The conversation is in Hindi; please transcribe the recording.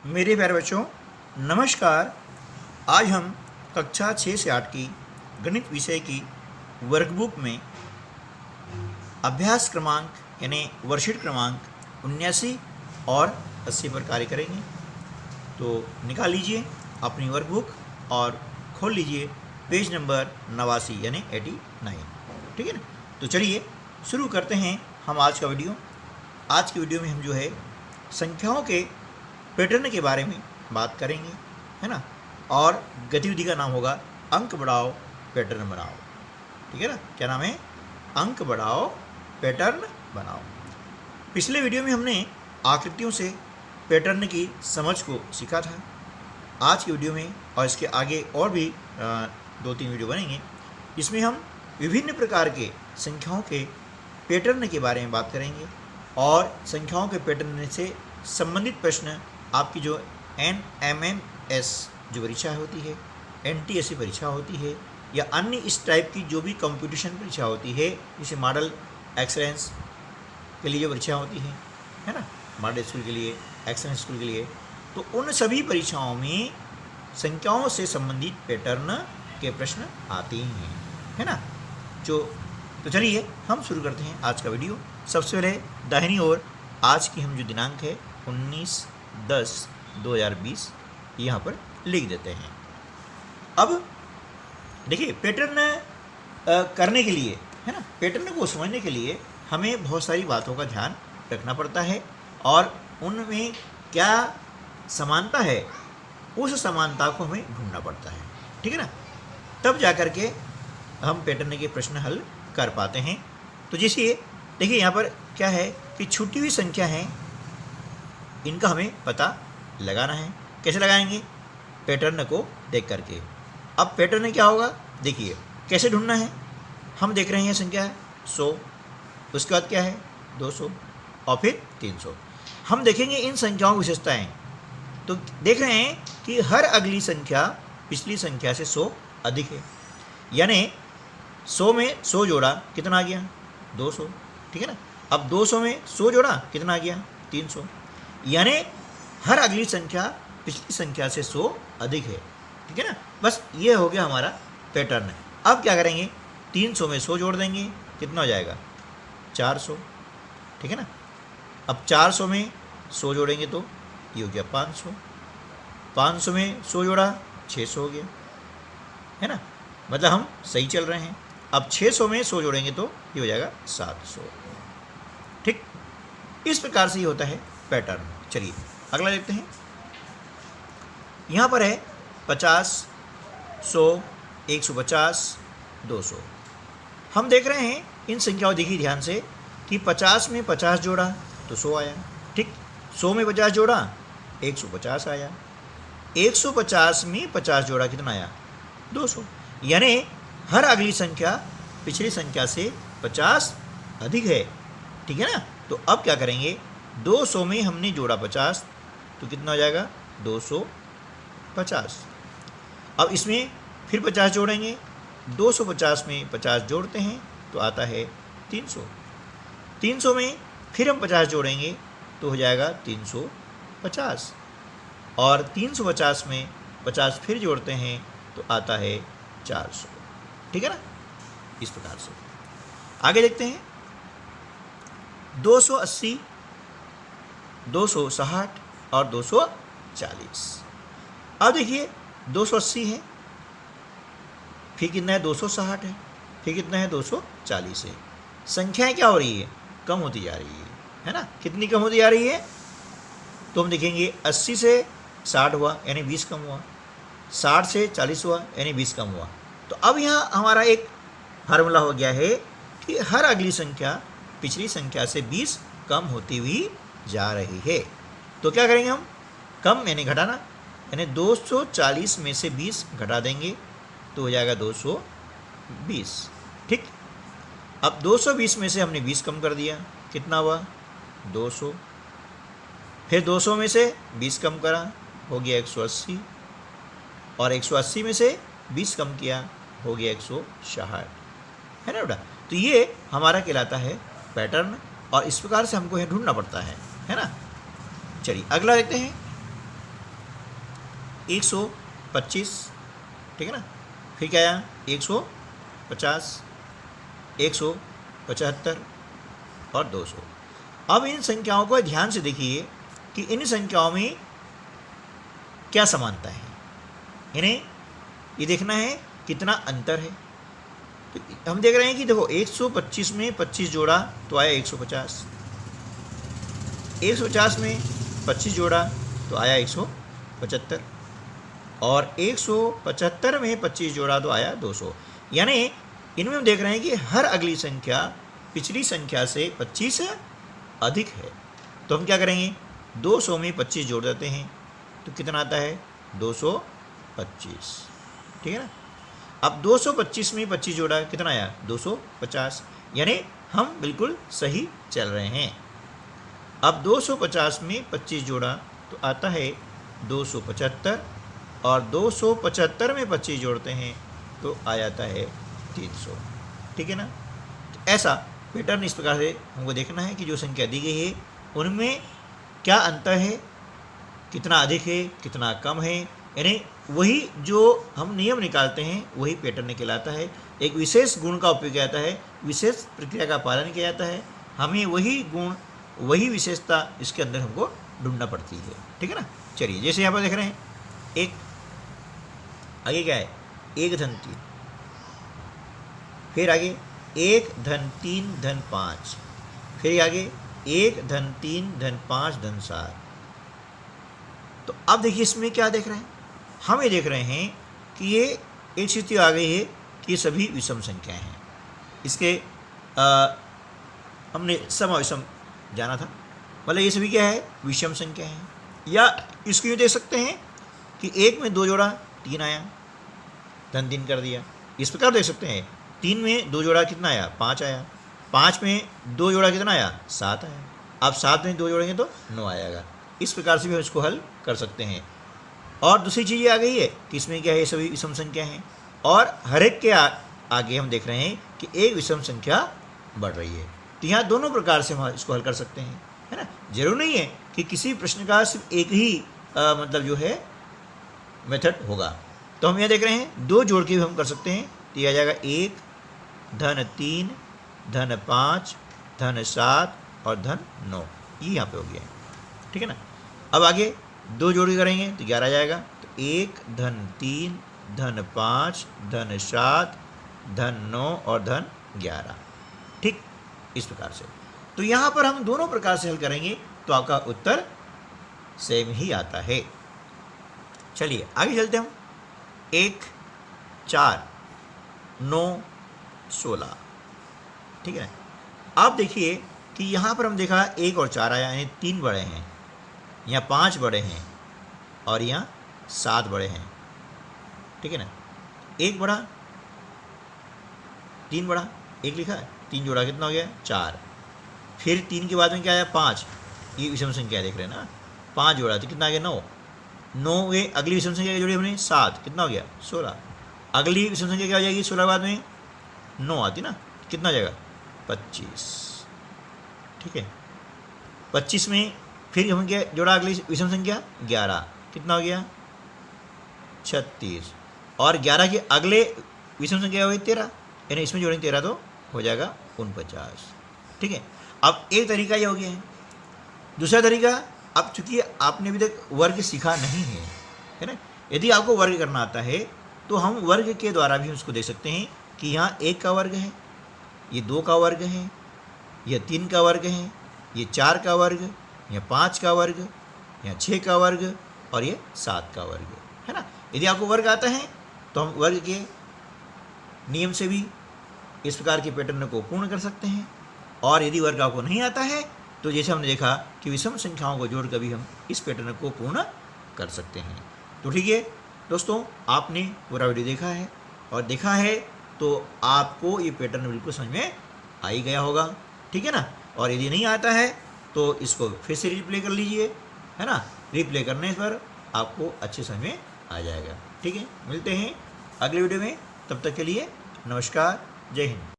मेरे प्यारे बच्चों, नमस्कार। आज हम कक्षा 6 से 8 की गणित विषय की वर्कबुक में अभ्यास क्रमांक यानी वर्कशीट क्रमांक 79 और 80 पर कार्य करेंगे। तो निकाल लीजिए अपनी वर्कबुक और खोल लीजिए पेज नंबर 89 यानी 89। ठीक है ना। तो चलिए शुरू करते हैं हम आज का वीडियो। आज की वीडियो में हम जो है संख्याओं के पैटर्न के बारे में बात करेंगे, है ना। और गतिविधि का नाम होगा अंक बढ़ाओ पैटर्न बनाओ। ठीक है ना। क्या नाम है? अंक बढ़ाओ पैटर्न बनाओ। पिछले वीडियो में हमने आकृतियों से पैटर्न की समझ को सीखा था। आज की वीडियो में और इसके आगे और भी 2-3 वीडियो बनेंगे, इसमें हम विभिन्न प्रकार के संख्याओं के पैटर्न के बारे में बात करेंगे और संख्याओं के पैटर्न से संबंधित प्रश्न आपकी जो NMMS जो परीक्षा होती है, NTSC परीक्षा होती है या अन्य इस टाइप की जो भी कंपटीशन परीक्षा होती है, जैसे मॉडल एक्सेलेंस के लिए जो परीक्षा होती है ना, मॉडल स्कूल के लिए, एक्सेलेंस स्कूल के लिए, तो उन सभी परीक्षाओं में संख्याओं से संबंधित पैटर्न के प्रश्न आते हैं, है ना। तो चलिए हम शुरू करते हैं आज का वीडियो। सबसे पहले दाहिनी ओर आज की हम जो दिनांक है 19/10/2020 यहाँ पर लिख देते हैं। अब देखिए पैटर्न करने के लिए, है ना, पैटर्न को समझने के लिए हमें बहुत सारी बातों का ध्यान रखना पड़ता है और उनमें क्या समानता है उस समानता को हमें ढूंढना पड़ता है। ठीक है ना। तब जा कर के हम पैटर्न के प्रश्न हल कर पाते हैं। तो जैसे देखिए यहाँ पर क्या है कि छूटी हुई संख्या है, इनका हमें पता लगाना है। कैसे लगाएंगे? पैटर्न को देख करके। अब पैटर्न क्या होगा देखिए, कैसे ढूंढना है। हम देख रहे हैं संख्या 100, उसके बाद क्या है 200 और फिर 300। हम देखेंगे इन संख्याओं की विशेषताएँ। तो देख रहे हैं कि हर अगली संख्या पिछली संख्या से 100 अधिक है, यानी 100 में 100 जोड़ा कितना आ गया 200। ठीक है ना। अब 200 में 100 जोड़ा कितना आ गया 300, यानी हर अगली संख्या पिछली संख्या से 100 अधिक है। ठीक है ना। बस ये हो गया हमारा पैटर्न। अब क्या करेंगे? 300 में 100 जोड़ देंगे, कितना हो जाएगा 400। ठीक है ना। अब 400 में 100 जोड़ेंगे तो ये हो गया 500। 500 में 100 जोड़ा 600 हो गया, है ना। मतलब हम सही चल रहे हैं। अब 600 में 100 जोड़ेंगे तो ये हो जाएगा 700। ठीक, इस प्रकार से ये होता है पैटर्न। चलिए अगला देखते हैं। यहाँ पर है 50, 100, 150, 200। हम देख रहे हैं इन संख्याओं, देखिए ध्यान से कि 50 में 50 जोड़ा तो 100 आया। ठीक, 100 में 50 जोड़ा 150 आया। 150 में 50 जोड़ा कितना आया 200, यानी हर अगली संख्या पिछली संख्या से 50 अधिक है। ठीक है ना। तो अब क्या करेंगे? 200 में हमने जोड़ा 50 तो कितना हो जाएगा 250। अब इसमें फिर 50 जोड़ेंगे, 250 में 50 जोड़ते हैं तो आता है 300। 300 में फिर हम 50 जोड़ेंगे तो हो जाएगा 350 और 350 में 50 फिर जोड़ते हैं तो आता है 400। ठीक है ना। इस प्रकार से आगे देखते हैं। 280, 260 और 240। अब देखिए 280 है, फिर कितना है 260 है, फिर कितना है 240 है। संख्याएं क्या हो रही है? कम होती जा रही है ना। कितनी कम होती जा रही है? तो हम देखेंगे 80 से 60 हुआ यानी 20 कम हुआ, 60 से 40 हुआ यानी 20 कम हुआ। तो अब यहाँ हमारा एक फार्मूला हो गया है कि हर अगली संख्या पिछली संख्या से 20 कम होती हुई जा रही है। तो क्या करेंगे हम? कम यानी घटाना, यानी 240 में से 20 घटा देंगे तो हो जाएगा 220। ठीक, अब 220 में से हमने 20 कम कर दिया, कितना हुआ 200। फिर 200 में से 20 कम करा, हो गया 180 और 180 में से 20 कम किया हो गया 160, है ना बेटा। तो ये हमारा कहलाता है पैटर्न और इस प्रकार से हमको यह ढूंढना पड़ता है ना। चलिए अगला देखते हैं। 125, ठीक है ना। फिर क्या आया 150, 175 और 200। अब इन संख्याओं को ध्यान से देखिए कि इन संख्याओं में क्या समानता है, इन्हें ये देखना है कितना अंतर है। तो हम देख रहे हैं कि देखो 125 में 25 जोड़ा तो आया 150, 150 में 25 जोड़ा तो आया 175 और 175 में 25 जोड़ा तो आया 200। यानी इनमें हम देख रहे हैं कि हर अगली संख्या पिछली संख्या से 25 अधिक है। तो हम क्या करेंगे, 200 में 25 जोड़ देते हैं तो कितना आता है 225, ठीक है ना। अब 225 में 25 जोड़ा कितना आया 250, यानी हम बिल्कुल सही चल रहे हैं। अब 250 में 25 जोड़ा तो आता है 275 और 275 में 25 जोड़ते हैं तो आ जाता है 300, ठीक है ना। तो ऐसा पैटर्न इस प्रकार से हमको देखना है कि जो संख्या दी गई है उनमें क्या अंतर है, कितना अधिक है कितना कम है, यानी वही जो हम नियम निकालते हैं वही पैटर्न कहलाता है। एक विशेष गुण का उपयोग किया जाता है, विशेष प्रक्रिया का पालन किया जाता है, हमें वही गुण वही विशेषता इसके अंदर हमको ढूंढना पड़ती है, ठीक है ना। चलिए जैसे यहाँ पर देख रहे हैं एक आगे क्या है 1 धन 3, फिर आगे 1 धन 3 धन 5, फिर आगे 1 धन 3 धन 5 धन 7। तो अब देखिए इसमें क्या देख रहे हैं, हम ये देख रहे हैं कि ये एक स्थिति आ गई है कि ये सभी विषम संख्याएं हैं। इसके हमने सम विषम जाना था, मतलब ये सभी क्या है विषम संख्या है। या इसको यूँ देख सकते हैं कि 1 में 2 जोड़ा 3 आया, धन 3 कर दिया। इस प्रकार देख सकते हैं 3 में 2 जोड़ा कितना आया 5 आया, 5 में 2 जोड़ा कितना आया 7 आया। अब 7 में 2 जोड़ेंगे तो 9 आएगा। इस प्रकार से भी हम इसको हल कर सकते हैं। और दूसरी चीज़ ये आ गई है कि इसमें क्या है सभी विषम संख्या हैं और हर एक के आगे हम देख रहे हैं कि एक विषम संख्या बढ़ रही है। तो यहाँ दोनों प्रकार से हम इसको हल कर सकते हैं, है ना। जरूर नहीं है कि किसी प्रश्न का सिर्फ एक ही मतलब जो है मेथड होगा। तो हम यहाँ देख रहे हैं 2 जोड़ के भी हम कर सकते हैं। तो यह आ जाएगा 1 धन 3 धन 5 धन 7 और धन 9, ये यहाँ पे हो गया है, ठीक है ना। अब आगे 2 जोड़ के करेंगे तो 11 आ जाएगा। तो 1 धन 3 धन 5 धन 7 धन 9 और धन 11, ठीक इस प्रकार से। तो यहाँ पर हम दोनों प्रकार से हल करेंगे तो आपका उत्तर सेम ही आता है। चलिए आगे चलते हम। 1 4 9 16, ठीक है। आप देखिए कि यहाँ पर हम देखा 1 और 4 आया, यानी 3 बड़े हैं, यहाँ 5 बड़े हैं और यहाँ 7 बड़े हैं, ठीक है ना। 1 बड़ा 3 बड़ा 1 लिखा है, 3 जोड़ा कितना हो गया 4, फिर 3 के बाद में क्या आया 5, ये विषम संख्या देख रहे हैं ना। 5 जोड़ा तो कितना आ गया 9, 9 ये अगली विषम संख्या जोड़ी हमने 7, कितना हो गया 16। अगली विषम संख्या क्या हो जाएगी 16 बाद में 9 आती ना, कितना आ जाएगा 25, ठीक है। 25 में फिर हम क्या जोड़ा अगली विषम संख्या 11, कितना हो गया 36 और 11 के अगले विषम संख्या हो गई 13, यानी इसमें जोड़ेंगे 13 तो हो जाएगा 49, ठीक है। अब एक तरीका ये हो गया है। दूसरा तरीका, अब चूंकि आपने अभी तक वर्ग सीखा नहीं है ना, यदि आपको वर्ग करना आता है तो हम वर्ग के द्वारा भी उसको देख सकते हैं कि यहाँ 1 का वर्ग है, ये 2 का वर्ग है, यह 3 का वर्ग है, ये 4 का वर्ग, यह 5 का वर्ग, यह 6 का वर्ग और ये 7 का वर्ग, है ना। यदि आपको वर्ग आता है तो हम वर्ग के नियम से भी इस प्रकार के पैटर्न को पूर्ण कर सकते हैं। और यदि वर्ग आपको नहीं आता है तो जैसे हमने देखा कि विषम संख्याओं को जोड़कर भी हम इस पैटर्न को पूर्ण कर सकते हैं। तो ठीक है दोस्तों, आपने पूरा वीडियो देखा है और देखा है तो आपको ये पैटर्न बिल्कुल समझ में आ ही गया होगा, ठीक है ना। और यदि नहीं आता है तो इसको फिर से रिप्ले कर लीजिए, है ना। रिप्ले करने पर आपको अच्छे समझ में आ जाएगा, ठीक है। मिलते हैं अगले वीडियो में, तब तक के लिए नमस्कार, जय हिंद।